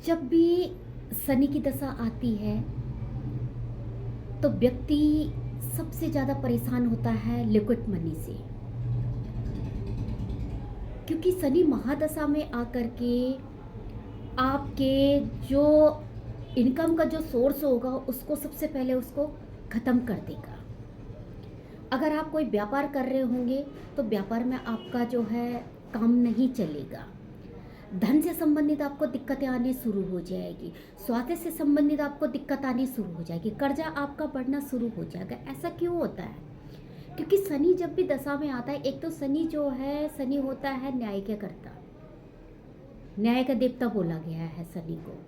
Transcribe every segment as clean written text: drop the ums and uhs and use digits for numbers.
जब भी शनि की दशा आती है तो व्यक्ति सबसे ज़्यादा परेशान होता है लिक्विड मनी से, क्योंकि शनि महादशा में आकर के आपके जो इनकम का जो सोर्स होगा उसको सबसे पहले उसको ख़त्म कर देगा। अगर आप कोई व्यापार कर रहे होंगे तो व्यापार में आपका जो है काम नहीं चलेगा। धन से संबंधित आपको दिक्कतें आने शुरू हो जाएगी। स्वास्थ्य से संबंधित आपको दिक्कत आनी शुरू हो जाएगी। कर्जा आपका बढ़ना शुरू हो जाएगा। ऐसा क्यों होता है? क्योंकि शनि जब भी दशा में आता है, एक तो शनि जो है, शनि होता है न्याय के कर्ता, न्याय का देवता बोला गया है शनि को।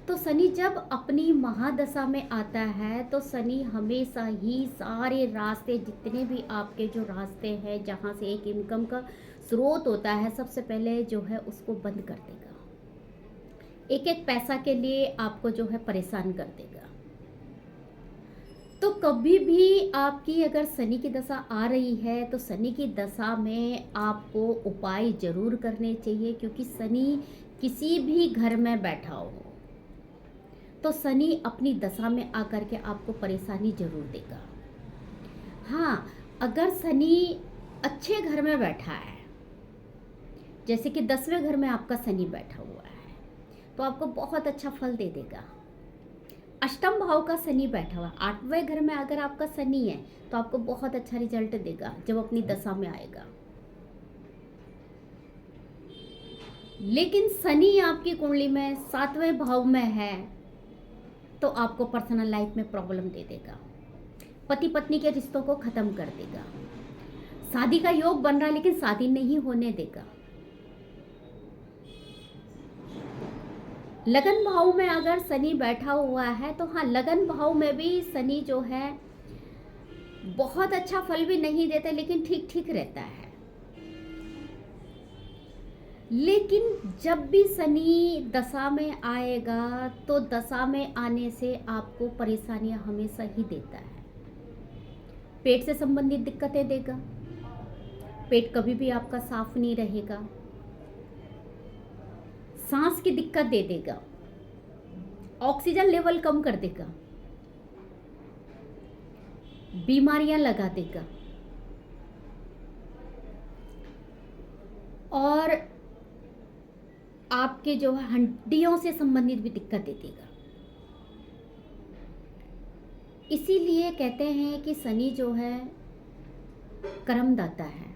तो शनि जब अपनी महादशा में आता है तो शनि हमेशा ही सारे रास्ते, जितने भी आपके जो रास्ते हैं जहाँ से एक इनकम का स्रोत होता है, सबसे पहले जो है उसको बंद कर देगा। एक एक पैसा के लिए आपको जो है परेशान कर देगा। तो कभी भी आपकी अगर शनि की दशा आ रही है तो शनि की दशा में आपको उपाय जरूर करने चाहिए, क्योंकि शनि किसी भी घर में बैठा हो तो शनि अपनी दशा में आकर के आपको परेशानी जरूर देगा। हाँ, अगर शनि अच्छे घर में बैठा है, जैसे कि 10वें घर में आपका शनि बैठा हुआ है, तो आपको बहुत अच्छा फल दे देगा। अष्टम भाव का शनि बैठा हुआ, 8वें घर में अगर आपका शनि है तो आपको बहुत अच्छा रिजल्ट देगा जब अपनी दशा में आएगा। लेकिन शनि आपकी कुंडली में 7वें भाव में है तो आपको पर्सनल लाइफ में प्रॉब्लम दे देगा। पति पत्नी के रिश्तों को खत्म कर देगा। शादी का योग बन रहा है लेकिन शादी नहीं होने देगा। लगन भाव में अगर शनि बैठा हुआ है तो हाँ, लगन भाव में भी शनि जो है बहुत अच्छा फल भी नहीं देता, लेकिन ठीक ठीक रहता है। लेकिन जब भी शनि दशा में आएगा तो दशा में आने से आपको परेशानियां हमेशा ही देता है। पेट से संबंधित दिक्कतें देगा। पेट कभी भी आपका साफ नहीं रहेगा। सांस की दिक्कत दे देगा। ऑक्सीजन लेवल कम कर देगा। बीमारियां लगा देगा। और आपके जो है हड्डियों से संबंधित भी दिक्कत दे देगा। इसीलिए कहते हैं कि शनि जो है कर्मदाता है।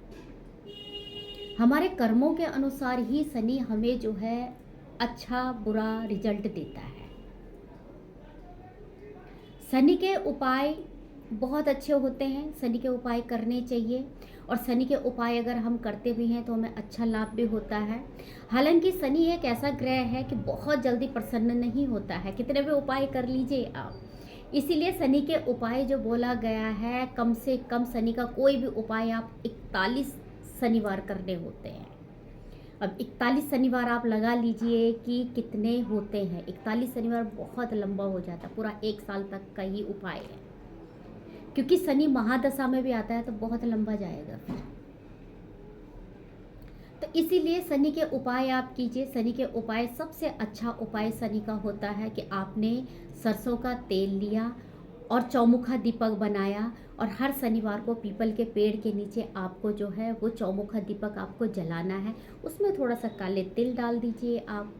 हमारे कर्मों के अनुसार ही शनि हमें जो है अच्छा बुरा रिजल्ट देता है। शनि के उपाय बहुत अच्छे होते हैं, शनि के उपाय करने चाहिए। और शनि के उपाय अगर हम करते भी हैं तो हमें अच्छा लाभ भी होता है। हालांकि शनि एक ऐसा ग्रह है कि बहुत जल्दी प्रसन्न नहीं होता है, कितने भी उपाय कर लीजिए आप। इसीलिए शनि के उपाय जो बोला गया है, कम से कम शनि का कोई भी उपाय आप 41 शनिवार करने होते हैं। अब 41 शनिवार आप लगा लीजिए कि कितने होते हैं। 41 शनिवार बहुत लंबा हो जाता है, पूरा 1 साल तक का ही उपाय है। क्योंकि शनि महादशा में भी आता है तो बहुत लंबा जाएगा फिर। तो इसीलिए शनि के उपाय आप कीजिए। शनि के उपाय, सबसे अच्छा उपाय शनि का होता है कि आपने सरसों का तेल लिया और चौमुखा दीपक बनाया, और हर शनिवार को पीपल के पेड़ के नीचे आपको जो है वो चौमुखा दीपक आपको जलाना है। उसमें थोड़ा सा काले तिल डाल दीजिए आप।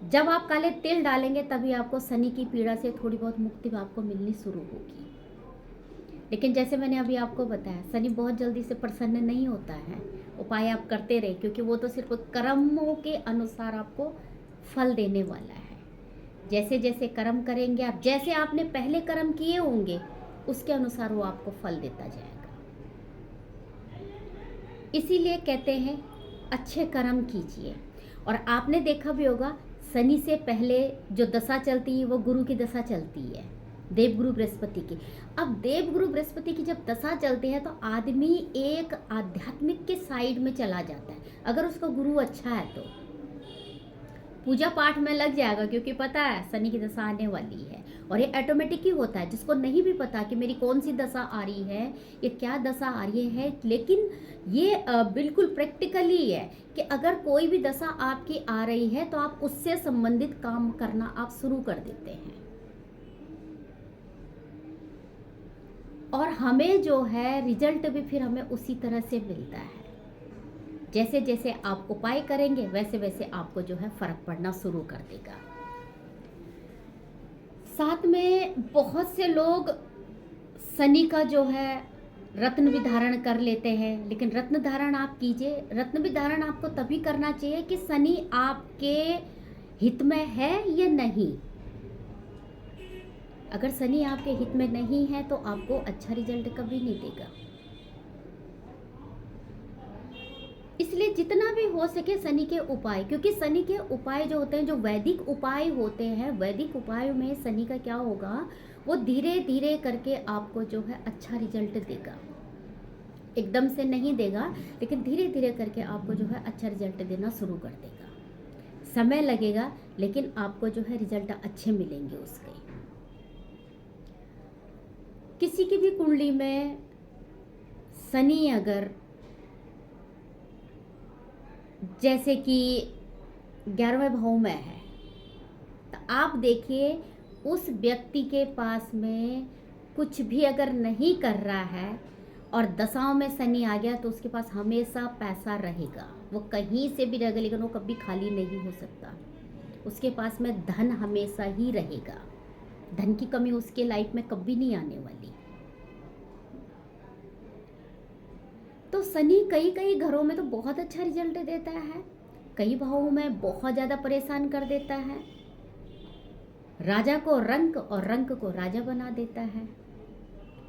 जब आप काले तिल डालेंगे तभी आपको शनि की पीड़ा से थोड़ी बहुत मुक्ति आपको मिलनी शुरू होगी। लेकिन जैसे मैंने अभी आपको बताया, शनि बहुत जल्दी से प्रसन्न नहीं होता है। उपाय आप करते रहे, क्योंकि वो तो सिर्फ कर्मों के अनुसार आपको फल देने वाला है। जैसे जैसे कर्म करेंगे आप, जैसे आपने पहले कर्म किए होंगे उसके अनुसार वो आपको फल देता जाएगा। इसीलिए कहते हैं अच्छे कर्म कीजिए। और आपने देखा भी होगा, शनि से पहले जो दशा चलती है वो गुरु की दशा चलती है, देवगुरु बृहस्पति की। अब देवगुरु बृहस्पति की जब दशा चलती है तो आदमी एक आध्यात्मिक के साइड में चला जाता है। अगर उसका गुरु अच्छा है तो पूजा पाठ में लग जाएगा, क्योंकि पता है शनि की दशा आने वाली है। और ये ऑटोमेटिक ही होता है। जिसको नहीं भी पता कि मेरी कौन सी दशा आ रही है, ये क्या दशा आ रही है, लेकिन ये बिल्कुल प्रैक्टिकली है कि अगर कोई भी दशा आपकी आ रही है तो आप उससे संबंधित काम करना आप शुरू कर देते हैं, और हमें जो है रिजल्ट भी फिर हमें उसी तरह से मिलता है। जैसे जैसे आप उपाय करेंगे वैसे वैसे आपको जो है फर्क पड़ना शुरू कर देगा। साथ में बहुत से लोग शनि का जो है रत्न भी धारण कर लेते हैं, लेकिन रत्न धारण आप कीजिए, रत्न भी धारण आपको तभी करना चाहिए कि शनि आपके हित में है या नहीं। अगर शनि आपके हित में नहीं है तो आपको अच्छा रिजल्ट कभी नहीं देगा। इसलिए जितना भी हो सके शनि के उपाय, क्योंकि शनि के उपाय जो होते हैं, जो वैदिक उपाय होते हैं, वैदिक उपायों में शनि का क्या होगा, वो धीरे धीरे करके आपको जो है अच्छा रिजल्ट देगा। एकदम से नहीं देगा, लेकिन धीरे धीरे करके आपको जो है अच्छा रिजल्ट देना शुरू कर देगा। समय लगेगा लेकिन आपको जो है रिजल्ट अच्छे मिलेंगे उसके। किसी की भी कुंडली में शनि अगर जैसे कि 11वें भाव में है, तो आप देखिए उस व्यक्ति के पास में कुछ भी अगर नहीं कर रहा है और दशाओं में शनि आ गया तो उसके पास हमेशा पैसा रहेगा, वो कहीं से भी रहेगा, लेकिन वो कभी खाली नहीं हो सकता। उसके पास में धन हमेशा ही रहेगा, धन की कमी उसके लाइफ में कभी नहीं आने वाली। तो शनि कई कई घरों में तो बहुत अच्छा रिजल्ट देता है, कई भावों में बहुत ज़्यादा परेशान कर देता है। राजा को रंक और रंक को राजा बना देता है।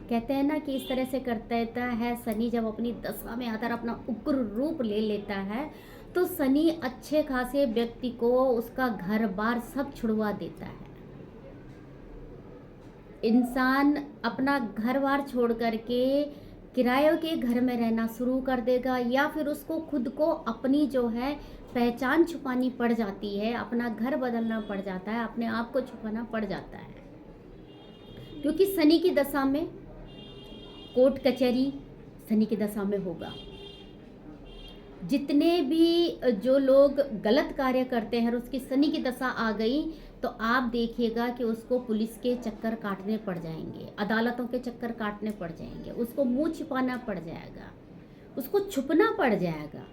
कहते हैं ना कि इस तरह से कर देता है शनि, जब अपनी दशा में आकर अपना उग्र रूप ले लेता है तो शनि अच्छे खासे व्यक्ति को उसका घर बार सब छुड़वा देता है। इंसान अपना घर बार छोड़ करके किराए के घर में रहना शुरू कर देगा, या फिर उसको खुद को अपनी जो है पहचान छुपानी पड़ जाती है, अपना घर बदलना पड़ जाता है, अपने आप को छुपाना पड़ जाता है। क्योंकि शनि की दशा में कोर्ट कचहरी शनि की दशा में होगा। जितने भी जो लोग गलत कार्य करते हैं और उसकी शनि की दशा आ गई तो आप देखिएगा कि उसको पुलिस के चक्कर काटने पड़ जाएंगे, अदालतों के चक्कर काटने पड़ जाएंगे, उसको मुंह छिपाना पड़ जाएगा, उसको छुपना पड़ जाएगा,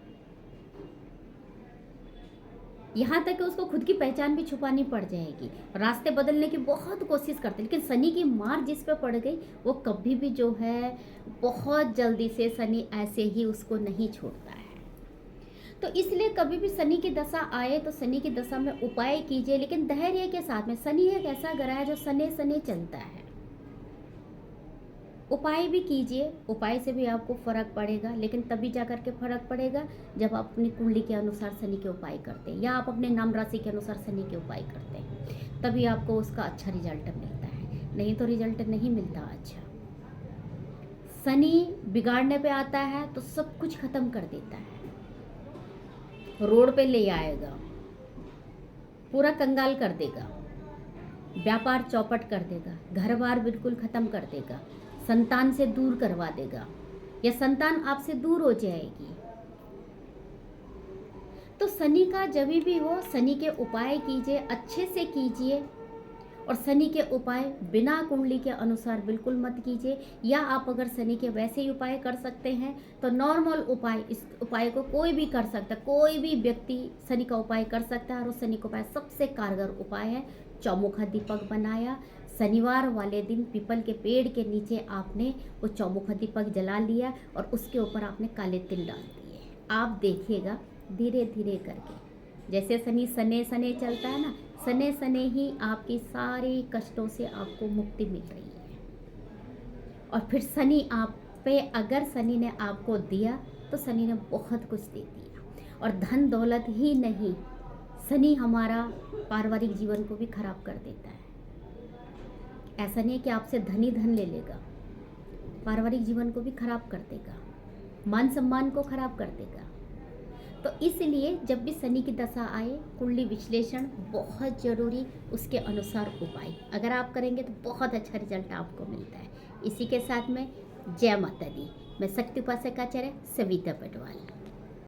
यहाँ तक कि उसको खुद की पहचान भी छुपानी पड़ जाएगी। रास्ते बदलने की बहुत कोशिश करते, लेकिन शनि की मार जिस पे पड़ गई वो कभी भी जो है बहुत जल्दी से शनि ऐसे ही उसको नहीं छोड़ता है। तो इसलिए कभी भी शनि की दशा आए तो शनि की दशा में उपाय कीजिए, लेकिन धैर्य के साथ में। शनि एक ऐसा ग्रह है जो सने सने चलता है। उपाय भी कीजिए, उपाय से भी आपको फर्क पड़ेगा, लेकिन तभी जा कर के फर्क पड़ेगा जब आप अपनी कुंडली के अनुसार शनि के उपाय करते हैं, या आप अपने नाम राशि के अनुसार शनि के उपाय करते हैं, तभी आपको उसका अच्छा रिजल्ट मिलता है, नहीं तो रिजल्ट नहीं मिलता अच्छा। शनि बिगाड़ने पे आता है तो सब कुछ खत्म कर देता है, रोड पे ले आएगा, पूरा कंगाल कर देगा, व्यापार चौपट कर देगा, घर बार बिल्कुल खत्म कर देगा, संतान से दूर करवा देगा, या संतान आपसे दूर हो जाएगी। तो शनि का जब भी हो शनि के उपाय कीजिए, अच्छे से कीजिए, और शनि के उपाय बिना कुंडली के अनुसार बिल्कुल मत कीजिए। या आप अगर शनि के वैसे ही उपाय कर सकते हैं तो नॉर्मल उपाय, इस उपाय को कोई भी कर सकता है, कोई भी व्यक्ति शनि का उपाय कर सकता है। और उस शनि का उपाय सबसे कारगर उपाय है, चौमुखा दीपक बनाया, शनिवार वाले दिन पीपल के पेड़ के नीचे आपने वो चौमुखा दीपक जला लिया और उसके ऊपर आपने काले तिल डाल दिए। आप देखिएगा धीरे धीरे करके, जैसे शनि सने सने चलता है ना, सने सने ही आपकी सारी कष्टों से आपको मुक्ति मिल रही है। और फिर शनि आप पे, अगर शनि ने आपको दिया तो शनि ने बहुत कुछ दे दिया। और धन दौलत ही नहीं, शनि हमारा पारिवारिक जीवन को भी खराब कर देता है। ऐसा नहीं है कि आपसे धन ही धन ले लेगा, पारिवारिक जीवन को भी खराब कर देगा, मान सम्मान को खराब कर देगा। तो इसलिए जब भी शनि की दशा आए, कुंडली विश्लेषण बहुत ज़रूरी, उसके अनुसार उपाय अगर आप करेंगे तो बहुत अच्छा रिजल्ट आपको मिलता है। इसी के साथ में जय माता दी। मैं शक्ति उपासक आचार्य सविता पटवाल।